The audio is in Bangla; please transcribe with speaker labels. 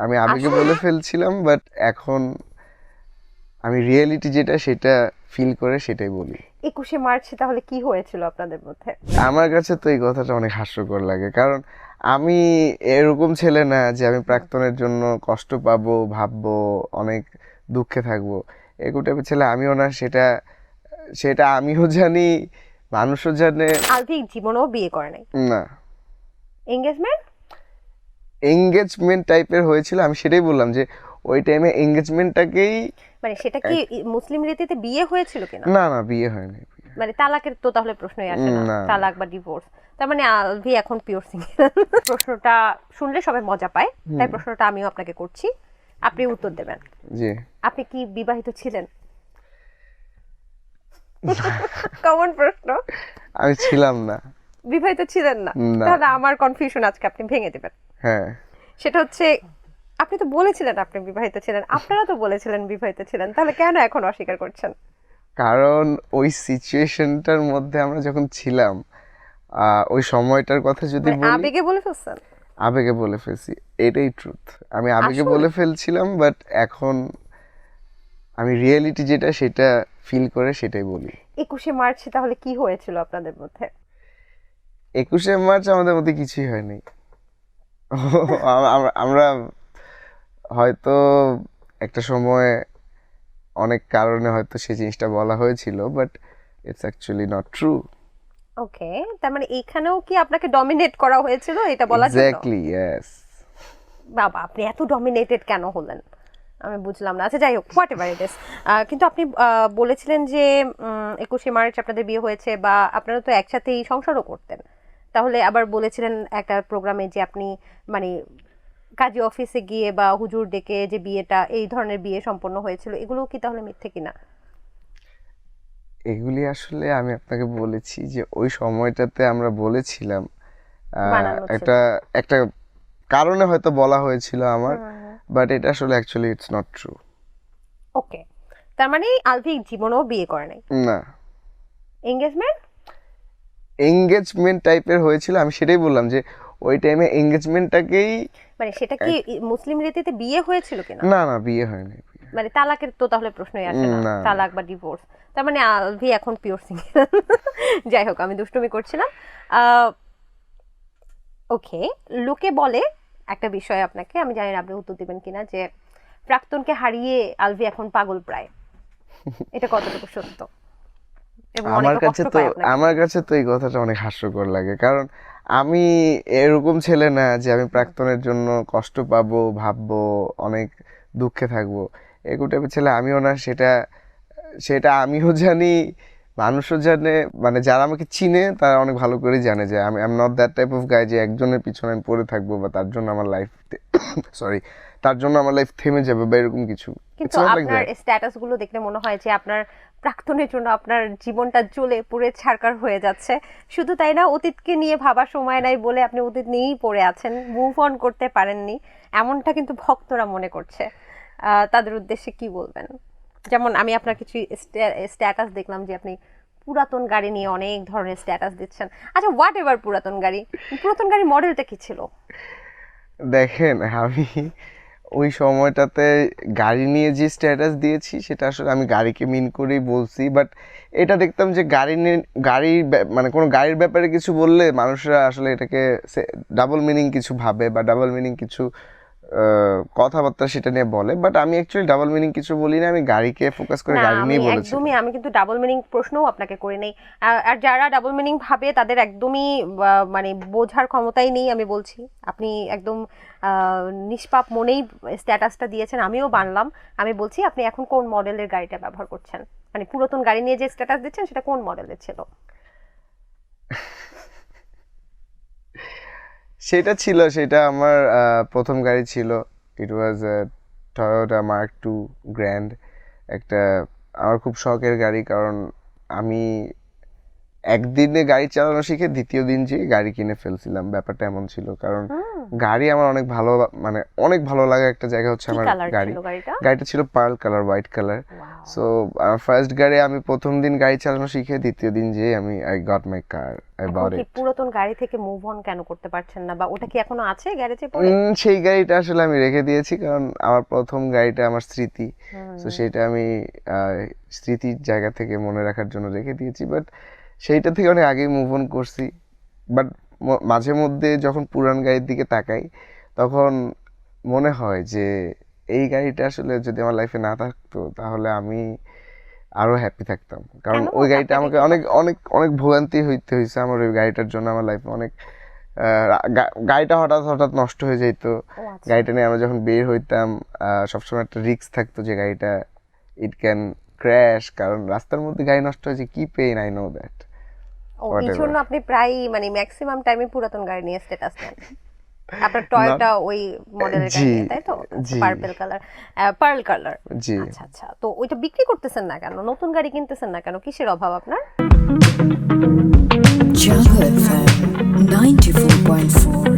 Speaker 1: আমি আবেগে
Speaker 2: আসলে
Speaker 1: বলে ফেলছিলাম, বাট এখন আমি রিয়েলিটি যেটা সেটা ফিল করে সেটাই বলি।
Speaker 2: 21শে মার্চ তাহলে কি হয়েছিল আপনাদের মধ্যে?
Speaker 1: আমার কাছে তো এই কথাটা অনেক হাস্যকর লাগে, কারণ আমি এরকম ছেলে না যে আমি
Speaker 2: হুম।
Speaker 1: প্রাক্তনের জন্য কষ্ট পাবো, ভাববো, অনেক দুঃখে থাকবো। এরকম টাইপের ছেলে আমিও না, সেটা সেটা আমিও জানি, মানুষও জানে।
Speaker 2: আলভি জীবনেও বিয়ে করে নাই।
Speaker 1: না,
Speaker 2: এঙ্গেজমেন্ট?
Speaker 1: এঙ্গেজমেন্ট টাইপের হয়েছিল, আমি সেটাই বললাম যে ওই টাইমে এঙ্গেজমেন্টটাকেই।
Speaker 2: মানে সেটা কি মুসলিম রীতিতে বিয়ে হয়েছিল কিনা?
Speaker 1: না না, বিয়ে হয়নি।
Speaker 2: মানে তালাকের তো তাহলে প্রশ্নই আসে না,
Speaker 1: না না।
Speaker 2: তালাক বা ডিভোর্স। তার মানে আলভি এখন পিওর সিঙ্গেল। প্রশ্নটা শুনলে সবাই মজা পায়, তাই
Speaker 1: হুম।
Speaker 2: প্রশ্নটা আমিও আপনাকে করছি, আপনি উত্তর দেবেন।
Speaker 1: জি।
Speaker 2: আপনি কি বিবাহিত ছিলেন? কমন প্রশ্ন।
Speaker 1: আমি ছিলাম না।
Speaker 2: বিবাহিত ছিলেন না?
Speaker 1: না।
Speaker 2: তাহলে আমার কনফিউশন আজকে আপনি ভেঙে দেবেন।
Speaker 1: হ্যাঁ।
Speaker 2: সেটা হচ্ছে, আপনি তো বলেছিলেন আপনি বিবাহিত ছিলেন, আপনারা তো বলেছিলেন বিবাহিত ছিলেন, তাহলে কেন এখন অস্বীকার করছেন?
Speaker 1: কারণ ওই সিচুয়েশনটার মধ্যে আমরা যখন ছিলাম, ওই সময়টার কথা যদি
Speaker 2: মানে
Speaker 1: বলি,
Speaker 2: আবেগে বলে ফেলছেন?
Speaker 1: আবেগে বলে ফেলছি। এটাই ট্রুথ। আমি আবেগে
Speaker 2: আসলে
Speaker 1: বলে ফেলছিলাম, বাট এখন আমি রিয়েলিটি যেটা সেটা ফিল করে সেটাই বলি।
Speaker 2: 21শে মার্চ তাহলে কি হয়েছিল আপনাদের মধ্যে?
Speaker 1: 21শে মার্চ আমাদের মধ্যে কিছুই হয়নি। আমরা হয়তো একটা সময় অনেক কারণে হয়তো সেই জিনিসটা বলা হয়েছিল, but it's actually not true.
Speaker 2: Okay, তার মানে এইখানেও কি আপনাকে ডমিনেট করা হয়েছিল এটা বলার জন্য?
Speaker 1: Exactly, yes.
Speaker 2: বাবা, আপনি এত ডমিনেটেড কেন হলেন আমি বুঝলাম না। আচ্ছা যাই হোক, হোয়াট এভার ইট ইস। কিন্তু আপনি বলেছিলেন যে 21শে মার্চ আপনাদের বিয়ে হয়েছে, বা আপনারা তো একসাথেই সংসারও করতেন। তাহলে আবার বলেছিলেন একটা প্রোগ্রামে যে আপনি মানে কাজী অফিসে গিয়ে বা হুজুর ডেকে যে বিয়েটা, এই ধরনের বিয়ে সম্পন্ন হয়েছিল, এগুলো কি তাহলে মিথ্যে কিনা?
Speaker 1: এগুলি আসলে আমি আপনাকে বলেছি যে ওই সময়টাতে আমরা বলেছিলাম,
Speaker 2: বানানো ছিল।
Speaker 1: একটা একটা কারণে হয়তো বলা হয়েছিল আমার,
Speaker 2: হুম।
Speaker 1: বাট এটা আসলে actually it's not true.
Speaker 2: Okay, তার মানে আলভি জীবনেও বিয়ে করে নাই।
Speaker 1: না,
Speaker 2: এঙ্গেজমেন্ট?
Speaker 1: এঙ্গেজমেন্ট টাইপের হয়েছিল, আমি সেটাই বললাম যে ওই টাইমে এঙ্গেজমেন্টটাকেই।
Speaker 2: মানে সেটা কি মুসলিম রীতিতে বিয়ে হয়েছিল কিনা?
Speaker 1: না না, বিয়ে হয়নি।
Speaker 2: মানে তালাকের তো তাহলে প্রশ্নই আসে না,
Speaker 1: না না।
Speaker 2: তালাক বা ডিভোর্স। তার মানে আলভি এখন পিওর সিঙ্গেল। যাই হোক, আমি দুষ্টুমি করছিলাম। ওকে, লোকে বলে একটা বিষয় আপনাকে, আমি জানি না আপনি উত্তর দিবেন কিনা, যে প্রাক্তনকে হারিয়ে আলভি এখন পাগল প্রায়। এটা কতটুকু সত্য? এবং
Speaker 1: আমার
Speaker 2: অনেকে
Speaker 1: কাছে
Speaker 2: কষ্ট
Speaker 1: তো
Speaker 2: পায় আপনাকে
Speaker 1: আমার
Speaker 2: নিয়ে।
Speaker 1: কাছে তো এই কথাটা অনেক হাস্যকর লাগে, কারণ আমি এরকম ছেলে না যে আমি
Speaker 2: হুম।
Speaker 1: প্রাক্তনের জন্য কষ্ট পাবো, ভাববো, অনেক দুঃখে থাকবো। এরকম টাইপের ছেলে আমিও না, সেটা সেটা আমিও জানি, মানুষও জানে। মানে যারা আমাকে চিনে তারা অনেক ভালো করে জানে যে আমি I am not that type of গাই যে একজনের পিছনে আমি পড়ে থাকবো, বা তার জন্য আমার লাইফ সরি তার জন্য আমার লাইফ থেমে যাবে বা এরকম কিছু।
Speaker 2: কিন্তু
Speaker 1: ইটস নট লাইক
Speaker 2: আপনার
Speaker 1: দ্যাট।
Speaker 2: স্ট্যাটাস গুলো দেখলে মনে হয় যে আপনার প্রাক্তনের জন্য আপনার জীবনটা জ্বলে পুড়ে ছারখার হয়ে যাচ্ছে। শুধু তাই না, অতীতকে নিয়ে ভাবার সময় নাই বলে আপনি অতীত নিয়েই পড়ে আছেন, মুভ অন করতে পারেননি, এমনটা কিন্তু ভক্তরা মনে করছে। তাদের উদ্দেশ্যে কি বলবেন? যেমন আমি আপনার কিছু স্ট্যাটাস দেখলাম যে আপনি পুরাতন গাড়ি নিয়ে অনেক ধরনের স্ট্যাটাস দিচ্ছেন। আচ্ছা, হোয়াট এভার পুরাতন গাড়ি, পুরাতন গাড়ি মডেলটা কি ছিল?
Speaker 1: দেখেন, আমি ওই সময়টাতে গাড়ি নিয়ে যে স্ট্যাটাস দিয়েছি সেটা আসলে আমি গাড়িকে মিন করেই বলছি, বাট এটা দেখতাম যে গাড়ি নিয়ে মানে কোনো গাড়ির ব্যাপারে কিছু বললে মানুষরা আসলে এটাকে ডাবল মিনিং কিছু ভাবে, বা ডাবল মিনিং কিছু কথাবার্তা সেটা নিয়ে বলে। বাট আমি অ্যাকচুয়ালি ডাবল মিনিং কিছু বলি না, আমি গাড়িকে ফোকাস করে
Speaker 2: না,
Speaker 1: গাড়ি
Speaker 2: আমি
Speaker 1: নিয়েই বলেছিলাম।
Speaker 2: একদমই, আমি কিন্তু ডাবল মিনিং প্রশ্নও আপনাকে করি নাই। আর যারা ডাবল মিনিং ভাবে তাদের একদমই মানে বোঝার ক্ষমতাই নেই, আমি বলছি। আপনি একদম আহ, নিষ্পাপ মনেই স্ট্যাটাসটা দিয়েছেন, আমিও বানলাম। আমি বলছি আপনি এখন কোন মডেলের গাড়িটা ব্যবহার করছেন, মানে পুরাতন গাড়ি নিয়ে যে স্ট্যাটাস দিচ্ছেন সেটা কোন মডেলের ছিল?
Speaker 1: সেটা আমার প্রথম গাড়ি ছিল। ইট ওয়াজ টয়োটা মার্ক টু গ্র্যান্ড। একটা আমার খুব শখের গাড়ি, কারণ আমি একদিনে গাড়ি চালানো শিখে দ্বিতীয় দিন যে গাড়ি কিনে ফেলছিলাম, ব্যাপারটা এমন ছিল। কারণ গাড়ি আমার অনেক ভালো মানে অনেক ভালো লাগা একটা জায়গা হচ্ছে
Speaker 2: কি
Speaker 1: আমার
Speaker 2: কালার
Speaker 1: গাড়ি।
Speaker 2: ছিল গাড়িটা?
Speaker 1: গাড়িটা ছিল pearl colour, white colour. So first গাড়ি আমি প্রথম দিন গাড়ি চালানো শিখে দ্বিতীয় দিন যে আমি I got my car, I
Speaker 2: এখন
Speaker 1: বট
Speaker 2: কি
Speaker 1: ইট।
Speaker 2: পুরাতন গাড়ি থেকে মুভ অন কেন করতে পারছেন না, বা ওটা কি এখনো আছে গ্যারেজে পড়ে?
Speaker 1: সেই গাড়িটা আসলে আমি রেখে দিয়েছি, কারণ আমার প্রথম গাড়িটা আমার স্মৃতি। তো সেটা আমি স্মৃতির জায়গা থেকে মনে রাখার জন্য রেখে দিয়েছি, বাট সেইটা থেকে অনেক আগেই মুভ অন করছি। বাট মাঝে মধ্যে যখন পুরান গাড়ির দিকে তাকাই তখন মনে হয় যে এই গাড়িটা আসলে যদি আমার লাইফে না থাকতো তাহলে আমি আরো হ্যাপি থাকতাম। কারণ
Speaker 2: কেন?
Speaker 1: ওই গাড়িটা
Speaker 2: আপনাকে
Speaker 1: আমাকে
Speaker 2: কি
Speaker 1: অনেক অনেক অনেক ভোগান্তি হইতে হয়েছে আমার ওই গাড়িটার জন্য। আমার লাইফে অনেক গাড়িটা হঠাৎ হঠাৎ নষ্ট হয়ে যেত।
Speaker 2: ও আচ্ছা।
Speaker 1: গাড়িটা নিয়ে আমরা যখন বের হইতাম সবসময় একটা রিস্ক থাকতো যে গাড়িটা ইট ক্যান ক্র্যাশ, কারণ রাস্তার মধ্যে গাড়ি নষ্ট হয়েছে, কি পেইন, আই নো দ্যাট।
Speaker 2: ও, এই
Speaker 1: Whatever.
Speaker 2: জন্য আপনি প্রায় মানে ম্যাক্সিমাম টাইমে পুরাতন গাড়ি নিয়ে স্ট্যাটাস দেন। আপনার টয়োটা ওই মডেলের গাড়ি
Speaker 1: জি,
Speaker 2: নিয়ে, তাই তো?
Speaker 1: জি।
Speaker 2: Purple colour, pearl colour.
Speaker 1: জি।
Speaker 2: আচ্ছা আচ্ছা, তো ওইটা বিক্রি করতেছেন না কেন? নতুন গাড়ি কিনতেছেন না কেন? কিসের অভাব আপনার?
Speaker 3: Jungle FM 94.4